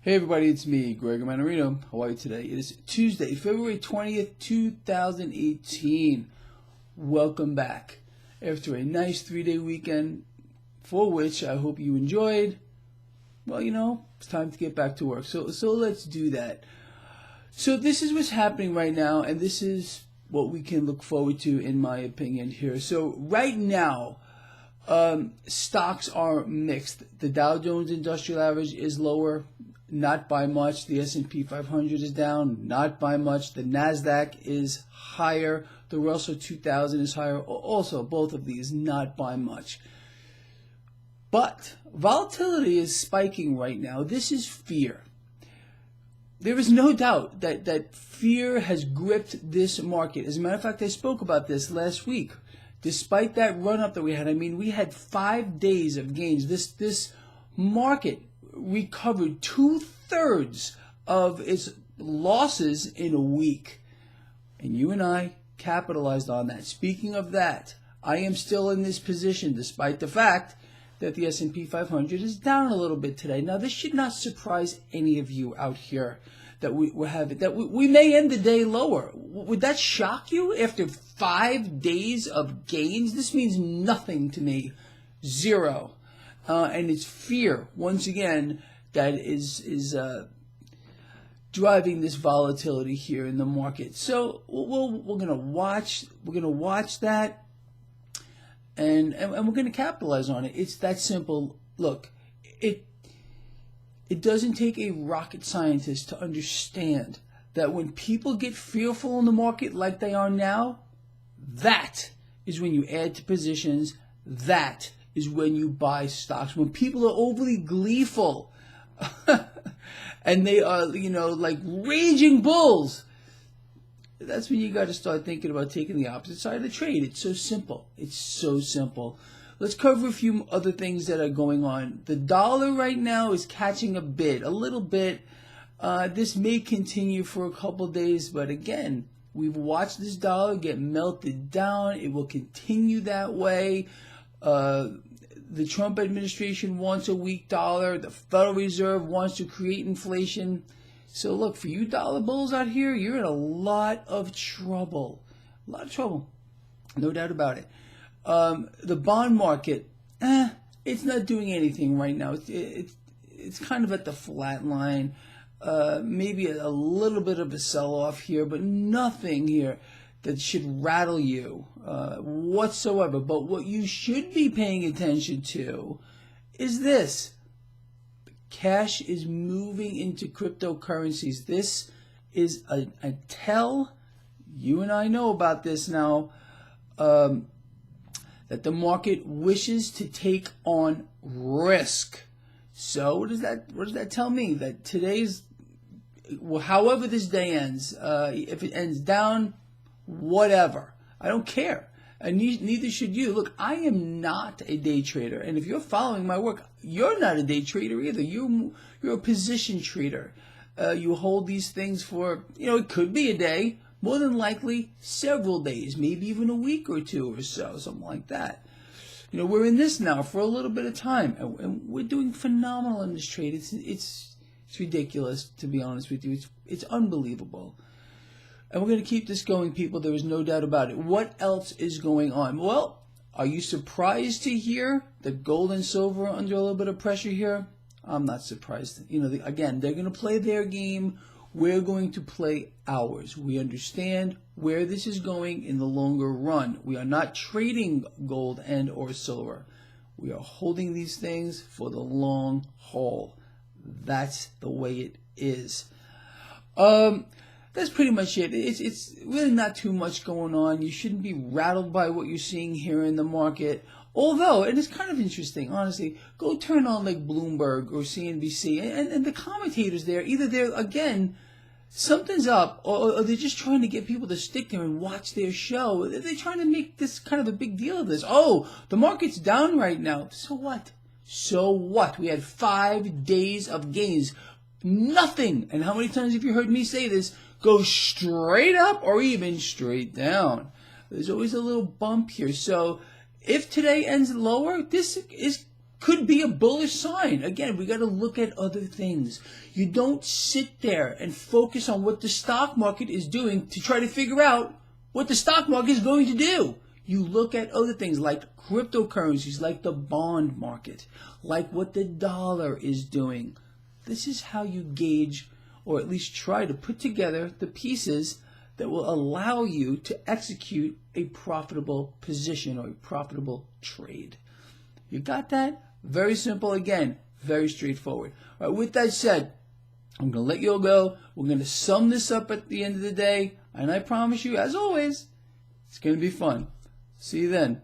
Hey everybody, it's me, Gregory Mannarino. How are you today? It is Tuesday, February 20th, 2018. Welcome back. After a nice 3-day weekend, for which I hope you enjoyed, well, it's time to get back to work. So let's do that. So this is what's happening right now, and this is what we can look forward to, in my opinion, here. So right now, stocks are mixed. The Dow Jones Industrial Average is lower, not by much. The S&P 500 is down, not by much. The NASDAQ is higher. The Russell 2000 is higher. Also, both of these, not by much. But volatility is spiking right now. This is fear. There is no doubt that fear has gripped this market. As a matter of fact, I spoke about this last week. Despite that run-up that we had, we had 5 days of gains. This market recovered 2/3 of its losses in a week. And you and I capitalized on that. Speaking of that, I am still in this position despite the fact that the S&P 500 is down a little bit today. Now, this should not surprise any of you out here that we may end the day lower. Would that shock you after 5 days of gains? This means nothing to me. Zero. And it's fear, once again, that is driving this volatility here in the market. So we're gonna watch that, and we're gonna capitalize on it. It's that simple. Look, it doesn't take a rocket scientist to understand that when people get fearful in the market like they are now, that is when you add to positions. That is when you buy stocks. When people are overly gleeful and they are, like raging bulls, that's when you got to start thinking about taking the opposite side of the trade. It's so simple. It's so simple. Let's cover a few other things that are going on. The dollar right now is catching a little bit. This may continue for a couple days, but again, we've watched this dollar get melted down. It will continue that way. The Trump administration wants a weak dollar. The Federal Reserve wants to create inflation. So look, for you dollar bulls out here, you're in a lot of trouble. A lot of trouble. No doubt about it. The bond market, it's not doing anything right now. It's kind of at the flat line. Maybe a little bit of a sell-off here, but nothing here that should rattle you whatsoever. But what you should be paying attention to is this. Cash is moving into cryptocurrencies. This is a tell. You and I know about this now, that the market wishes to take on risk. So what does that tell me? That today's, however this day ends, if it ends down, whatever. I don't care. And neither should you. Look, I am not a day trader. And if you're following my work, you're not a day trader either. You're a position trader. You hold these things for, it could be a day, more than likely several days, maybe even a week or two or so, something like that. We're in this now for a little bit of time, and we're doing phenomenal in this trade. It's ridiculous, to be honest with you. It's unbelievable. And we're going to keep this going, people. There is no doubt about it. What else is going on? Well, are you surprised to hear that gold and silver are under a little bit of pressure here? I'm not surprised. Again, they're going to play their game. We're going to play ours. We understand where this is going in the longer run. We are not trading gold and or silver. We are holding these things for the long haul. That's the way it is. That's pretty much it. It's really not too much going on. You shouldn't be rattled by what you're seeing here in the market. Although, and it's kind of interesting, honestly, go turn on like Bloomberg or CNBC, and the commentators there, either they're, again, something's up, or they're just trying to get people to stick there and watch their show. They're trying to make this kind of a big deal of this. Oh, the market's down right now. So what? So what? We had 5 days of gains. Nothing. And how many times have you heard me say this? Go straight up or even straight down. There's always a little bump here. So if today ends lower, this could be a bullish sign. Again, we got to look at other things. You don't sit there and focus on what the stock market is doing to try to figure out what the stock market is going to do. You look at other things like cryptocurrencies, like the bond market, like what the dollar is doing. This is how you gauge, or at least try to put together the pieces that will allow you to execute a profitable position or a profitable trade. You got that? Very simple. Again, very straightforward. All right, with that said, I'm going to let you all go. We're going to sum this up at the end of the day. And I promise you, as always, it's going to be fun. See you then.